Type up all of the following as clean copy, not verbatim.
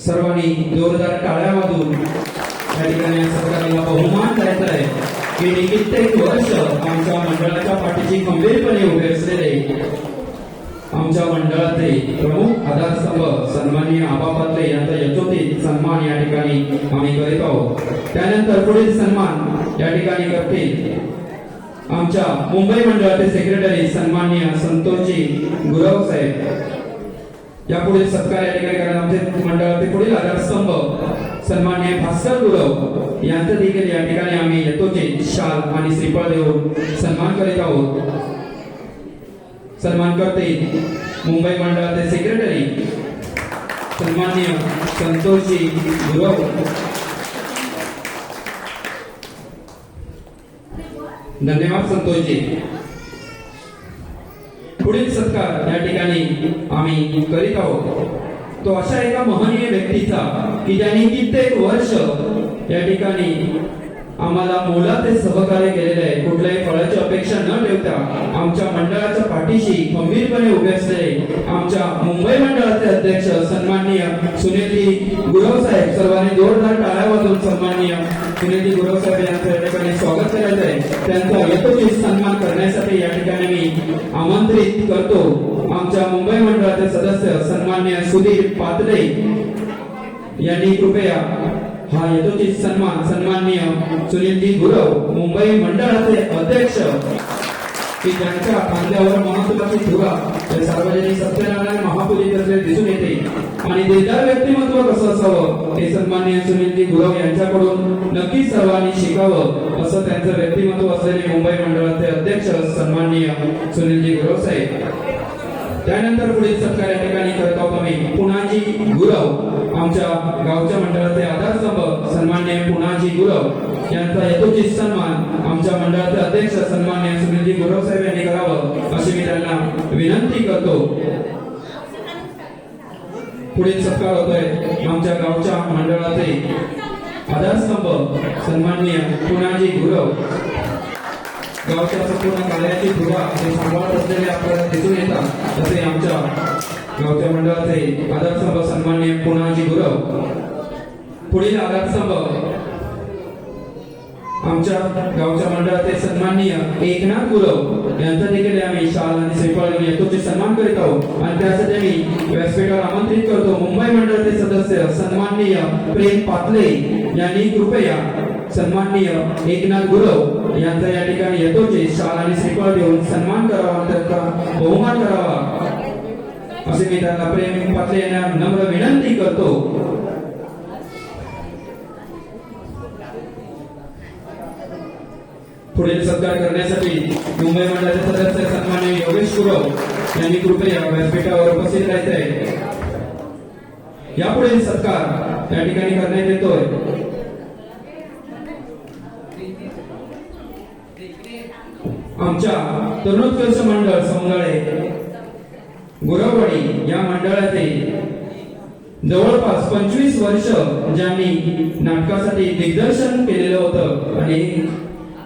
सर्वांनी जोरदार टाळ्या वाजवून या ठिकाणी सरकारला बहुमान द्यायचा आहे. गेली कित्येक वर्ष आमच्या मंडळाच्या पाठीशी खंबीरपणे उभे असलेले आमच्या मंडळाचे प्रमुख आधारस्तंभ सन्माननीय आबा पात्रे यांचा यथोचित सन्मान या ठिकाणी आम्ही करीत आहोत. त्यानंतर पुढील सन्मान या ठिकाणी करतील आमच्या मुंबई मंडळाचे सेक्रेटरी सन्माननीय संतोषजी गुरव साहेब. यापुढे सत्कार या ठिकाणी करणार आमचे मंडळाचे पुढील आधारस्तंभ सन्माननीय भास्कर गुरव यांचा देखील या ठिकाणी आम्ही यथोचित शाल आणि श्रीफळ देऊन सन्मान करीत आहोत. सन्मान करते मुंबई मंडळाचे सेक्रेटरी सन्माननीय संतोषजी गुरव. धन्यवाद संतोषजी. पुढील सत्कार या ठिकाणी आम्ही करीत आहोत तो अशा एका महनीय व्यक्तीचा की ज्यांनी कित्येक वर्ष या ठिकाणी आम्हाला मोलाचे सहकार्य केलेले आहे. कुठल्याही फळाची अपेक्षा न ठेवता आमच्या मंडळाच्या पाठीशी खंबीरपणे उभे असलेले आमच्या मुंबई मंडळाचे अध्यक्ष सन्माननीय सुनीलजी गुरव साहेब. सर्वांनी जोरदार टाळ्या वाजवून सन्माननीय सुनीलजी गुरव साहेब यांचं या ठिकाणी स्वागत करायचं आहे. त्यांचा यथोचित सन्मान करण्यासाठी या ठिकाणी मी आमंत्रित करतो आमच्या मुंबई मंडळाचे सदस्य सन्माननीय सुधीर पातळे यांनी कृपया हा यथोचित सन्मान सन्माननीय सुनीलजी गुरव मुंबई मंडळाचे अध्यक्ष की ज्यांच्या खांद्यावर महत्वाची धुरा सार्वजनिक सत्यनारायण महापूजेतर्फे दिसून येते आणि देदार व्यक्तिमत्व कसं असावं हे सन्माननीय सुनीलजी गुरव यांच्याकडून नक्कीच सर्वांनी शिकावं असं त्यांचं व्यक्तिमत्व असलेले मुंबई मंडळाचे अध्यक्ष सन्माननीय सुनीलजी गुरव साहेब. त्यानंतर पुढील सत्कार या ठिकाणी करत आहोत आम्ही पुनाजी गुरव आमच्या गावच्या मंडळाचे आधारस्तंभ सन्माननीय पुनाजी गुरव यांचा यथोचित सन्मान आमच्या मंडळाचे अध्यक्ष सन्माननीय सुनीलजी गुरव साहेब यांनी करावं अशी मी त्यांना विनंती करतो. पुढील सत्कार होतोय आमच्या गावच्या मंडळाचे आधारस्तंभ सन्माननीय पुनाजी गुरव. गावच्या संपूर्ण कार्याची धुरा हे सांभाळत असलेले आपल्याला दिसून येतात तसे आमच्या गावच्या मंडळाचे आधारस्तंभ सन्माननीय पुनाजी गुरव. पुढील आधारस्तंभ आमच्या गावच्या मंडळाचे सन्माननीय एकनाथ गुरव यांचा देखील आम्ही शाल आणि श्रीफळ देऊन यथोचित सन्मान करीत आहोत आणि त्यासाठी मी व्यासपीठावर आमंत्रित करतो मुंबई मंडळाचे सदस्य सन्माननीय प्रेम पातळे यांनी कृपया सन्माननीय एकनाथ गुरव यांचा या ठिकाणी यथोचित शाल आणि श्रीफळ देऊन सन्मान करावा त्यांचा बहुमान करावा असे मी त्यांना प्रेम पातळे यांना नम्र विनंती करतो. पुढील सत्कार करण्यासाठी मुंबई मंडळाचे सदस्य सन्माननीय योगेश गुरव यांनी कृपया व्यासपीठावर उपस्थित राहायचे आहे. यापुढील सत्कार या ठिकाणी करण्यात येतोय आमच्या तरुणोत्कर्ष मंडळ सौंदळे गुरववाडी या मंडळाचे जवळपास 25 वर्ष ज्यांनी नाटकासाठी दिग्दर्शन केलेलं होतं आणि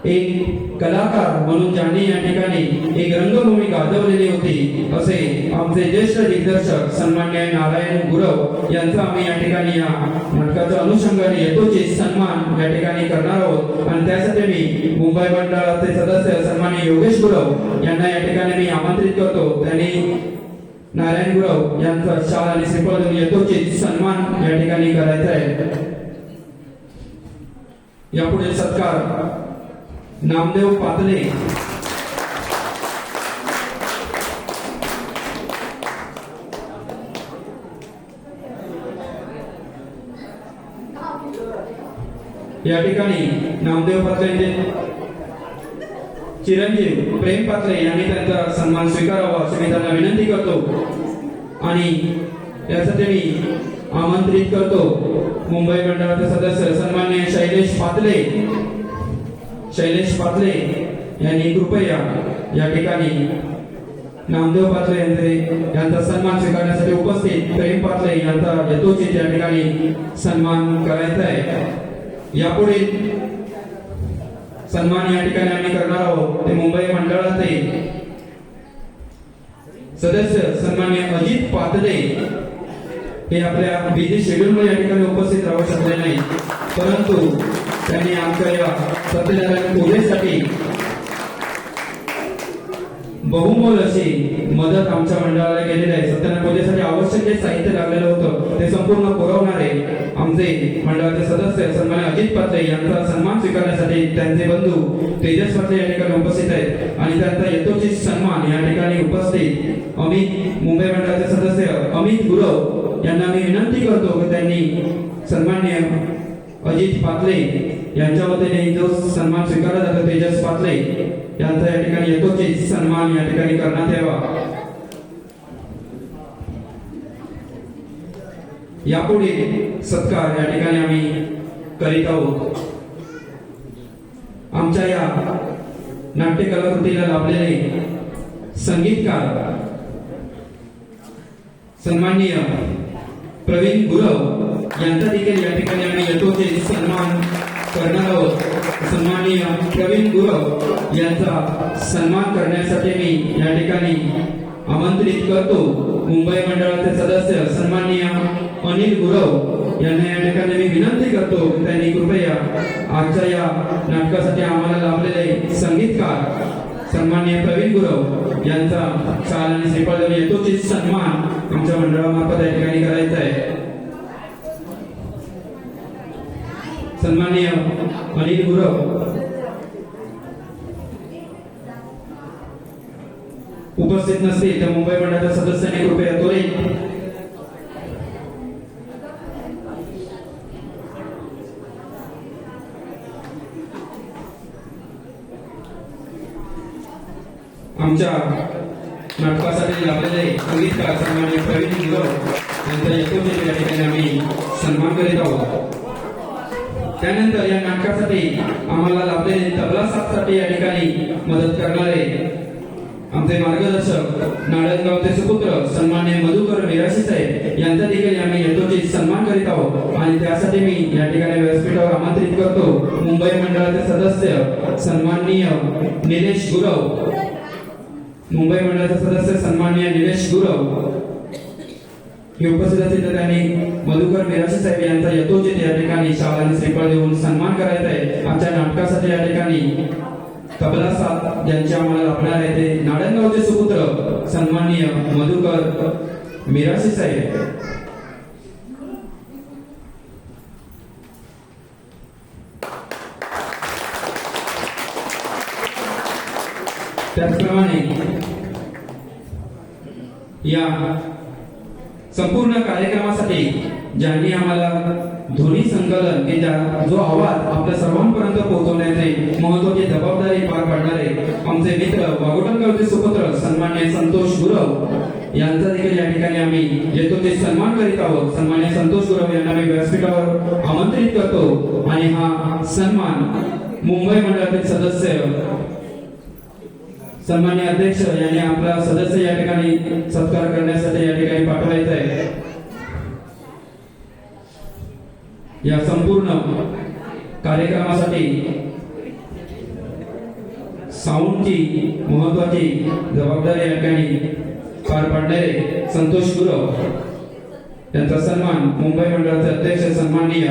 एक कलाकार म्हणून ज्यांनी या ठिकाणी एक रंगभूमी गाजवलेली होती असे आमचे ज्येष्ठ दिग्दर्शक सन्माननीय नारायण गुरव यांचा आम्ही या ठिकाणी या नाटकाच्या अनुषंगाने यथोचित सन्मान या ठिकाणी करणार आहोत आणि त्यासाठी मी मुंबई मंडळाचे सदस्य सन्माननीय योगेश गुरव यांना या ठिकाणी मी आमंत्रित करतो. त्यांनी नारायण गुरव यांचा शाल आणि श्रीफळ देऊन यथोचित सन्मान या ठिकाणी करायचा आहे. यापुढील सत्कार नामदेव पातळे या ठिकाणी नामदेव पातळे चिरंजीव प्रेम पातळे यांनी त्यांचा सन्मान स्वीकारावा अशी मी त्यांना विनंती करतो आणि यासाठी मी आमंत्रित करतो मुंबई मंडळाचे सदस्य सन्माननीय शैलेश पातळे यांनी कृपया या ठिकाणी नामदेव पातळे यांचा सन्मान स्वीकारण्यासाठी उपस्थित प्रेम पातळे यांचा यथोचित या ठिकाणी सन्मान करायचा आहे. यापुढे सन्मान या ठिकाणी आम्ही करणार आहोत ते मुंबई मंडळाचे सदस्य सन्माननीय अजित पातळे हे आपल्या बिझी शेड्यूलमुळे या ठिकाणी उपस्थित राहू शकले नाही, परंतु त्यांनी आमच्या या सत्यनारायण पूजेसाठी बहुमोल अशी मदत आमच्या मंडळाला केलेली आहे. सत्यनारायण पूजेसाठी आवश्यक जे साहित्य लागलेलं होतं ते संपूर्ण पुरवणारे आमचे मंडळाचे सदस्य सन्मान्य अजित पात्रे यांचा सन्मान स्वीकारण्यासाठी त्यांचे बंधू तेजस पात्रे या ठिकाणी उपस्थित आहेत आणि त्यांचा यथोचित सन्मान या ठिकाणी उपस्थित अमित मुंबई मंडळाचे सदस्य अमित गुरव यांना मी विनंती करतो की त्यांनी सन्मान्य अजित पात्रे यांच्या वतीने जो सन्मान स्वीकारला जातो तेजस पात्रे यांचा या ठिकाणी यथोचित सन्मान या ठिकाणी करण्यात यावा. यापुढे सत्कार या ठिकाणी आम्ही करीत आहोत. आमच्या या नाट्य कलाकृतीला लाभलेले संगीतकार सन्माननीय प्रवीण गुरव यांचा देखील या ठिकाणी आम्ही यथोचित सन्मान करणार आहोत. सन्माननीय प्रवीण गुरव यांचा सन्मान करण्यासाठी मी या ठिकाणी आमंत्रित करतो मुंबई मंडळाचे सदस्य सन्माननीय अनिल गुरव यांना या ठिकाणी मी विनंती करतो की त्यांनी कृपया आजच्या या नाटकासाठी आम्हाला लाभलेले संगीतकार सन्माननीय प्रवीण गुरव यांचा शाल आणि श्रीफळ देऊन यथोचित सन्मान आमच्या मंडळामार्फत या ठिकाणी करायचा आहे. सन्माननीय अनिल गुरव उपस्थित नसतील तर मुंबई मंडळाच्या सदस्यांनी कृपया त्वरित आमच्या नाटकासाठी लाभलेले संगीतकार सन्माननीय प्रवीण गुरव यांचा यथोचित या ठिकाणी आम्ही सन्मान करीत आहोत. त्यानंतर या नाटकासाठी आम्हाला लाभलेले तबला साथसाठी या ठिकाणी मदत करणारे आमचे मार्गदर्शक नाळंगावचे सुपुत्र सन्माननीय मधुकर मिराशी साहेब यांचा देखील आम्ही यथोचित सन्मान करीत आहोत आणि त्यासाठी मी या ठिकाणी व्यासपीठावर आमंत्रित करतो मुंबई मंडळाचे सदस्य सन्माननीय निलेश गुरव मुंबई मंडळाचे सदस्य सन्माननीय निलेश गुरव हे उपस्थित असतील तर त्यांनी मधुकर मिराशी साहेब यांचा यथोचित या ठिकाणी शाल आणि श्रीफळ देऊन सन्मान करायचा आहे. आमच्या नाटकासाठी या ठिकाणी तबला साथ ज्यांचे आम्हाला लाभणार आहे ते नाळंगावचे सुपुत्र सन्माननीय मधुकर मिराशी साहेब. त्याचप्रमाणे या संपूर्ण कार्यक्रमासाठी ज्यांनी आम्हाला ध्वनी संकलन की जो आवाज आपल्या सर्वांपर्यंत पोहोचवण्याचे महत्त्वाची जबाबदारी पार पाडणारे आमचे मित्र वाघोटणगावचे सुपुत्र सन्मान्य संतोष गुरव यांचा देखील या ठिकाणी आम्ही यथोचित सन्मान करीत आहोत. सन्मान्य संतोष गुरव यांना मी व्यासपीठावर आमंत्रित करतो आणि हा सन्मान मुंबई मंडळातील सदस्य सन्मान्य अध्यक्ष यांनी आपला सदस्य या ठिकाणी सत्कार करण्यासाठी या ठिकाणी पाठवायचा आहे. या संपूर्ण कार्यक्रमासाठी साऊंडची महत्वाची जबाबदारी या ठिकाणी पार पाडणारे संतोष गुरव यांचा सन्मान मुंबई मंडळाचे अध्यक्ष सन्माननीय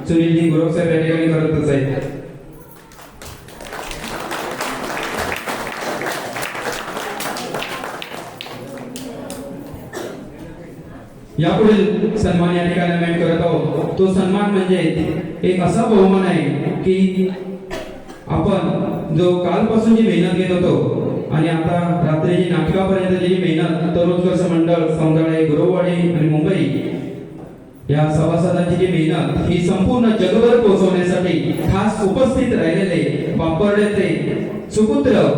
सुनीलजी गुरव साहेब या ठिकाणी करतच आहेत. यापुढील सन्मान या ठिकाणी आम्ही करत आहोत तो सन्मान म्हणजे एक असा बहुमान आहे की आपण जो कालपासून जी मेहनत घेत होतो आणि आता रात्रीची नाटकापर्यंत जी मेहनत तरुणोत्कर्ष मंडळ सौंदर्य गुरुवाडी आणि मुंबई या सभासदांची जी मेहनत ही संपूर्ण जगभर पोहोचवण्यासाठी खास उपस्थित राहिलेले बापरड्याचे सुपुत्र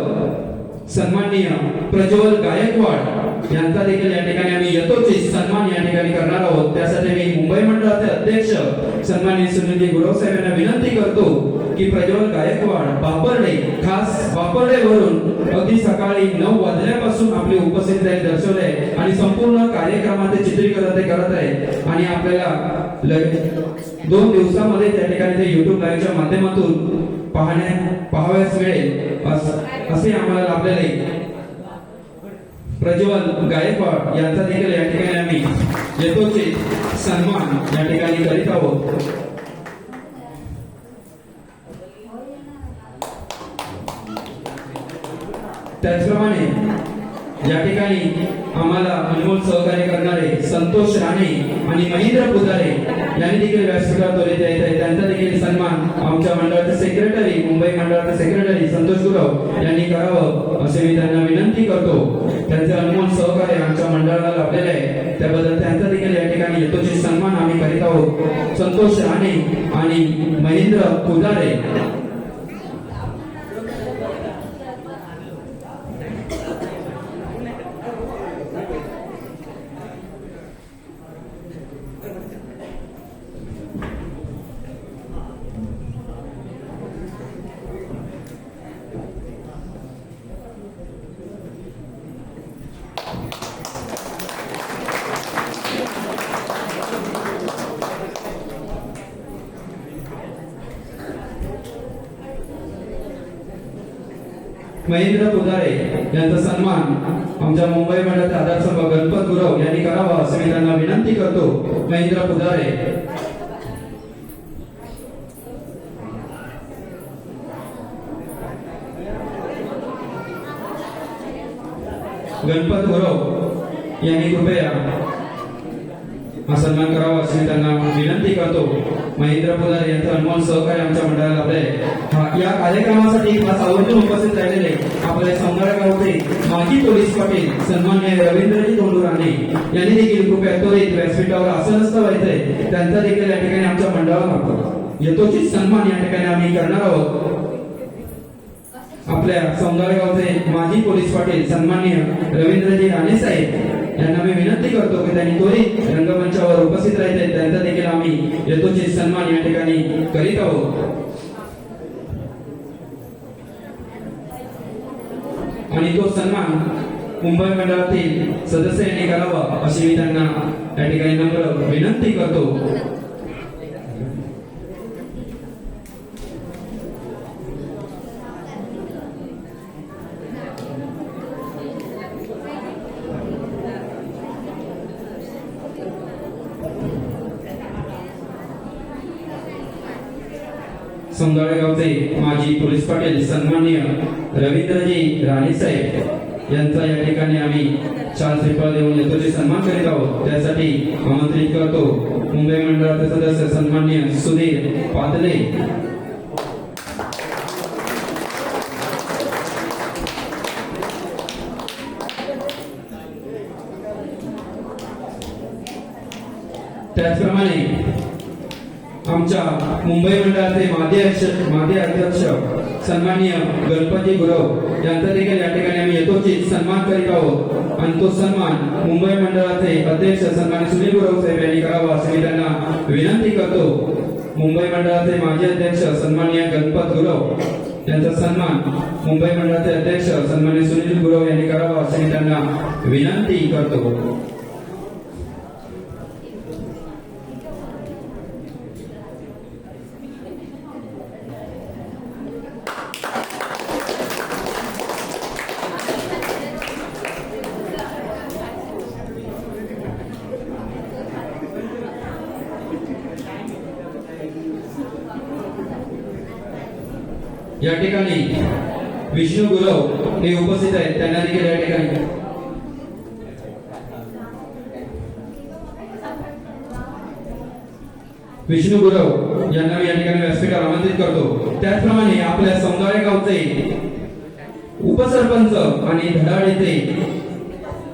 सन्माननीय प्रज्वल गायकवाड यांचा देखील या ठिकाणी आम्ही यथोचित सन्मान या ठिकाणी करणार आहोत. त्यासाठी मी मुंबई मंडळाचे अध्यक्ष सन्माननीय सुनीलजी गुरव साहेब यांना विनंती करतो की प्रज्वल गायकवाड बापरडे खास बापरडेवरून अगदी सकाळी 9 वाजल्यापासून आपली उपस्थिती दर्शवले आणि संपूर्ण कार्यक्रमाचे चित्रीकरण ते करत आहे आणि आपल्याला 2 दिवसामध्ये त्या ठिकाणी ते YouTube लाईव्हच्या माध्यमातून पाहाव्यास मिळेल असे आम्हाला लाभलेले प्रज्वल गायकवाड यांचा देखील या ठिकाणी आम्ही यथोचित सन्मान या ठिकाणी करीत आहोत। त्याचप्रमाणे या ठिकाणी आम्हाला अनमोल सहकार्य करणारे संतोष राणे आणि महेंद्र पुजारे यांनी देखील व्यासपीठावर त्वरित यायचे आहे। त्यांचा देखील सन्मान आमच्या मंडळाचे सेक्रेटरी, मुंबई मंडळाचे सेक्रेटरी संतोष गुरव यांनी करावं असे मी त्यांना विनंती करतो। त्यांचे अनमोल सहकार्य आमच्या मंडळाला लाभलेले आहे, त्याबद्दल त्यांचा देखील या ठिकाणी यथोचित सन्मान आम्ही करीत आहोत। संतोष राणे आणि महेंद्र पुजारे महेंद्र पुजारे यांचा सन्मान आमच्या मुंबई मंडळाचे आधारस्तंभ गणपत गुरव यांनी करावा असे मी त्यांना विनंती करतो। महेंद्र पुजारे, गणपत गुरव यांनी कृपया हा सन्मान करावा असे मी त्यांना विनंती करतो। महेंद्र पुजारे यांचा अनमोल सहकार्य आमच्या मंडळाला लाभले। या कार्यक्रमासाठी खास आवर्जून उपस्थित राहिलेले आपले सौंदर्य गावचे माजी पोलीस पाटील सन्मान्य रवींद्रजी तोंडुराणे यांनी देखील कृपया त्वरित व्यासपीठावर आसनस्थ व्हायचे। त्यांचा देखील या ठिकाणी आमच्या मंडळाला यथोचित सन्मान या ठिकाणी आम्ही करणार आहोत। आपल्या सौंदर्य गावचे माजी पोलीस पाटील सन्मान्य रवींद्रजी राणे साहेब यांना मी विनंती करतो की त्यांनी त्वरित रंगमंचावर उपस्थित राहायचे। त्यांचा देखील आम्ही यथोचित सन्मान या ठिकाणी करीत आहोत। आणि तो सन्मान मुंबई मंडळातील सदस्यांनी करावा अशी मी त्यांना या ठिकाणी नम्र विनंती करतो। सौंदर्य गावचे माजी पोलीस पाटील सन्माननीय रवींद्रजी राणे साहेब यांचा या ठिकाणी आम्ही शाल श्रीफळ देऊन यथोचित सन्मान करीत आहोत। त्यासाठी आमंत्रित करतो मुंबई मंडळाचे सदस्य सन्माननीय सुधीर पातले, त्याचप्रमाणे आमच्या मुंबई मंडळाचे माजी अध्यक्ष सन्माननीय गणपती गुरव यांचा देखील या ठिकाणी आम्ही यथोचित सन्मान करीत आहोत। आणि तो सन्मान मुंबई मंडळाचे अध्यक्ष सन्माननीय सुनील गुरव साहेब यांनी करावा असे मी त्यांना विनंती करतो। मुंबई मंडळाचे माजी अध्यक्ष सन्माननीय गणपत गुरव यांचा सन्मान मुंबई मंडळाचे अध्यक्ष सन्माननीय सुनील गुरव यांनी करावा असे मी त्यांना विनंती करतो। या ठिकाणी विष्णू गुरव हे उपस्थित आहेत, त्यांना देखील या ठिकाणी विष्णू गुरव यांना मी या ठिकाणी व्यासपीठावर आमंत्रित करतो। त्याचप्रमाणे आपल्या सौंदर्य गावचे उपसरपंच आणि धडाडीचे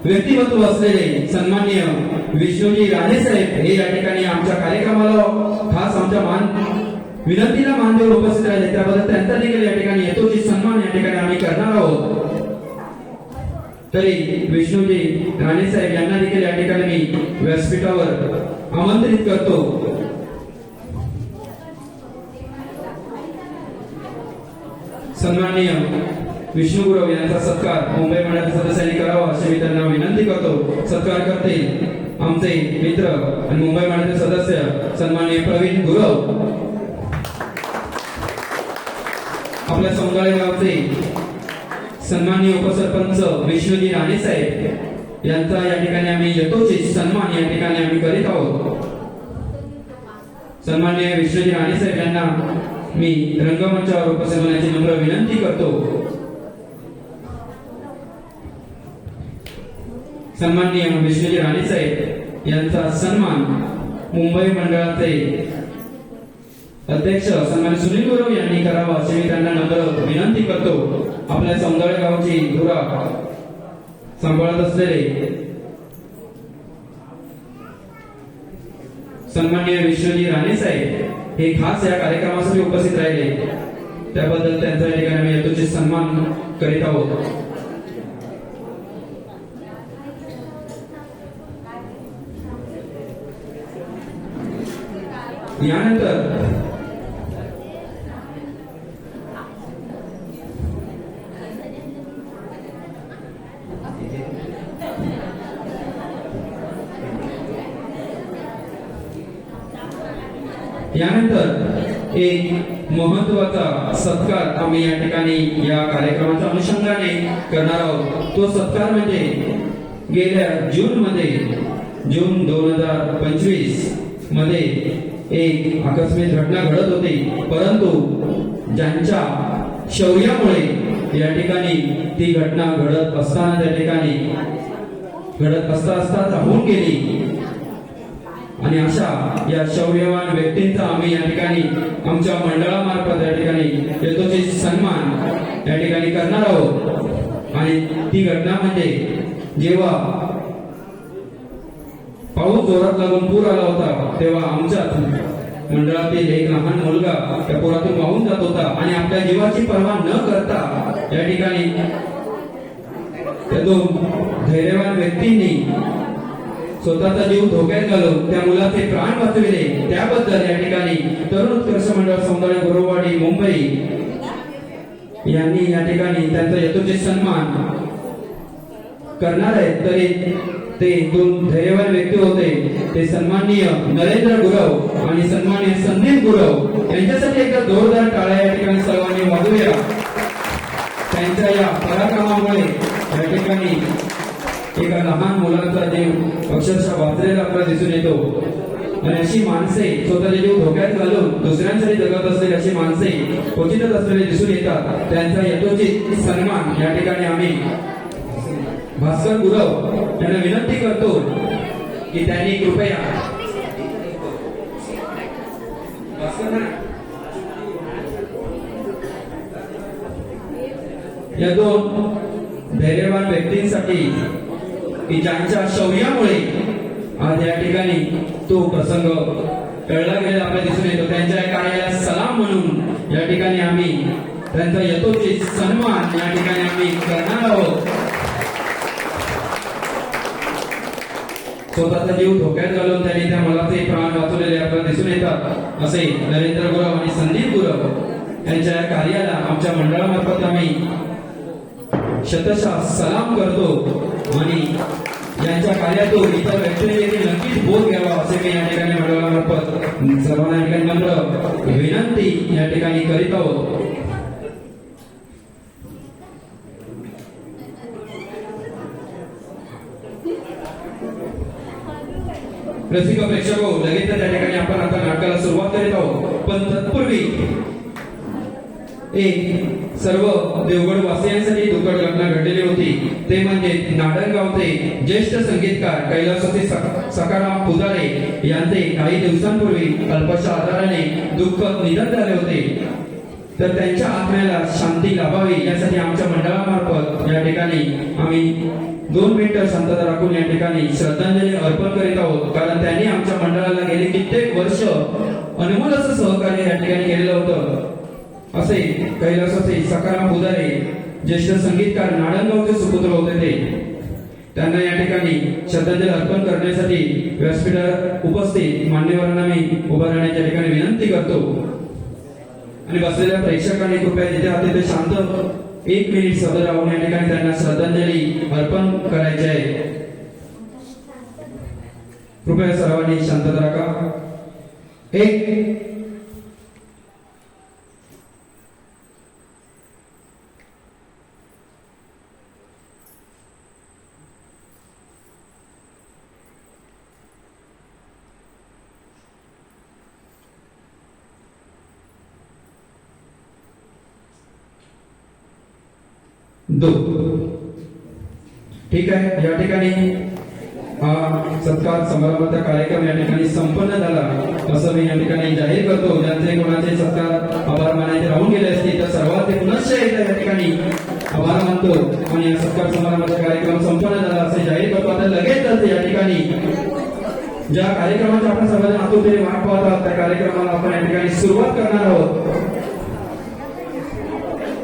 व्यक्तिमत्व असलेले सन्माननीय विष्णूजी राणे साहेब हे या ठिकाणी आमच्या कार्यक्रमाला खास आमच्या विनंतीला मान देऊन उपस्थित राहिले, त्याबद्दल त्यांचा देखील या ठिकाणी यथोचित सन्मान या ठिकाणी आम्ही करणार आहोत। तरी विष्णूजी राणे साहेब यांना देखील या ठिकाणी मी व्यासपीठावर आमंत्रित करतो। सन्माननीय विष्णू गुरव यांचा सत्कार मुंबई मंडळाच्या सदस्यांनी करावा अशी मी त्यांना विनंती करतो। सत्कार करते आमचे मित्र आणि मुंबई मंडळाचे सदस्य सन्माननीय प्रवीण गुरव, आपल्या सौंदर्य गावचे सन्माननीय उपसरपंच विश्वजी राणे साहेब यांचा या ठिकाणी आम्ही यथोचित सन्मान या ठिकाणी आम्ही करीत आहोत। सन्माननीय विश्वजी राणे साहेब यांना मी रंगमंचावर उपस्थित होण्याची नम्र विनंती करतो। सन्माननीय विश्वजी राणे साहेब यांचा सन्मान मुंबई मंडळाचे अध्यक्ष सन्माननीय सुनील गुरव यांनी करावा अशी मी त्यांना नम्र विनंती करतो। आपल्या सौंदर्य गावची धुरा सांभाळत असलेले सन्माननीय विश्वजी राणे साहेब हे खास या कार्यक्रमासाठी उपस्थित राहिले, त्याबद्दल त्यांचा या ठिकाणी आम्ही यथोचित सन्मान करीत आहोत। यानंतर एक महत्त्वाचा सत्कार आम्ही या ठिकाणी या कार्यक्रमाच्या अनुषंगाने करणार आहोत। तो सत्कार म्हणजे गेल्या जून 2025 मध्ये एक आकस्मिक घटना घडत होती, परंतु ज्यांच्या शौर्यामुळे या ठिकाणी ती घटना घडत असताना त्या ठिकाणी घडत असता राहून गेली आणि अशा या शौर्यवान व्यक्तींचा आम्ही या ठिकाणी आमच्या मंडळामार्फत या ठिकाणी यथोचित सन्मान या ठिकाणी करणार आहोत। आणि ती घटना म्हणजे जेव्हा पाऊस जोरात लागून पूर आला होता, तेव्हा आमच्या मंडळातील एक लहान मुलगा त्या पुरातून वाहून जात होता आणि आपल्या जीवाची पर्वा न करता या ठिकाणी त्या दोन धैर्यवान व्यक्तींनी स्वतःचा जीव धोक्यात घालून त्या मुलाचे प्राण वाचविले। त्याबद्दल या ठिकाणी तरुण उत्कर्ष मंडळ सौंदर्य गुरुवाडी मुंबई यांनी या ठिकाणी त्यांचा यथोचित सन्मान करणार आहेत। तरी ते दोन धैर्यवान व्यक्ती होते, ते सन्माननीय नरेंद्र गुरव आणि सन्माननीय संदीप गुरव यांच्यासाठी एकदा जोरदार टाळ्या या ठिकाणी सर्वांनी वाजवूया। त्यांच्या या पराक्रमामुळे या ठिकाणी एका लहान मुलाचा जीव अक्षरशः वाचलेला आपल्याला दिसून येतो आणि अशी माणसे स्वतःचे जीव धोक्यात घालून दुसऱ्यांसाठी जगत असलेली अशी माणसे क्वचितच असलेले दिसून येतात। त्यांचा यथोचित सन्मान या ठिकाणी आम्ही भास्कर गुरव यांना विनंती करतो की त्यांनी कृपया या दोन धैर्यवान व्यक्तींसाठी की ज्यांच्या शौर्यामुळे आज या ठिकाणी तो प्रसंग टळला गेला आपल्याला दिसून येतो, त्यांच्या कार्याला सलाम म्हणून या ठिकाणी आम्ही त्यांचा यथोचित सन्मान या ठिकाणी आम्ही करणार आहोत। स्वतःचा जीव धोक्यात घालून त्यांनी त्या मुलाचे प्राण वाचवलेले आपल्याला दिसून येतात असे नरेंद्र गुरव आणि संदीप गुरव यांच्या या कार्याला आमच्या मंडळामार्फत आम्ही शतशः सलाम करतो आणि यांच्या कार्यातून इतर व्यक्तींनी देखील नक्कीच बोध घ्यावा असे मी या ठिकाणी मंडळामार्फत सर्वांना या ठिकाणी नम्र विनंती या ठिकाणी करीत आहोत। रसिक प्रेक्षक हो, लगेच त्या ठिकाणी आपण आता नाटकाला सुरुवात करीत आहोत, पण तत्पूर्वी एक सर्व देवगड वासियांसाठी दुःखद घटना घडलेली होती। ते म्हणजे नाडणगावचे ज्येष्ठ संगीतकार कैलासवासी सखाराम पुजारे यांचे काही दिवसांपूर्वी अल्पशा आजाराने दुःखद निधन झाले होते। तर त्यांच्या आत्म्याला शांती लाभावी यासाठी आमच्या मंडळामार्फत या ठिकाणी आम्ही 2 मिनिटं शांतता राखून या ठिकाणी श्रद्धांजली अर्पण करीत आहोत, कारण त्यांनी आमच्या मंडळाला गेली कित्येक वर्ष अनमोल असं सहकार्य या ठिकाणी केलेलं होतं। असे कैलासवासी सखाराम पुजारे ज्येष्ठ संगीतकार नाडणगावचे सुपुत्र होते ते। त्यांना या ठिकाणी श्रद्धांजली अर्पण करण्यासाठी व्यासपीठावर उपस्थित मान्यवरांना मी उभा राहण्याच्या ठिकाणी विनंती करतो आणि बसलेल्या प्रेक्षकांनी कृपया जिथे आहात तिथे शांत 1 मिनिट सदर राहून या ठिकाणी त्यांना श्रद्धांजली अर्पण करायची आहे। कृपया सर्वांनी शांतता राखा। 1 2 2. ठीक आहे, या ठिकाणी हा सत्कार समारंभाचा कार्यक्रम या ठिकाणी संपन्न झाला असं मी या ठिकाणी जाहीर करतो. ज्यांचे कोणाचे सत्कार आभार मानायचे राहून गेले असतील तर सर्वात ते पुनश्च एकदा या ठिकाणी आभार मानतो आणि या सत्कार समारंभाचा कार्यक्रम संपन्न झाला असे जाहीर करतो. आता लगेचच या ठिकाणी ज्या कार्यक्रमाची आपण सर्वजण आतुरतेने वाट पाहत आहोत त्या कार्यक्रमाला आपण या ठिकाणी सुरुवात करणार आहोत.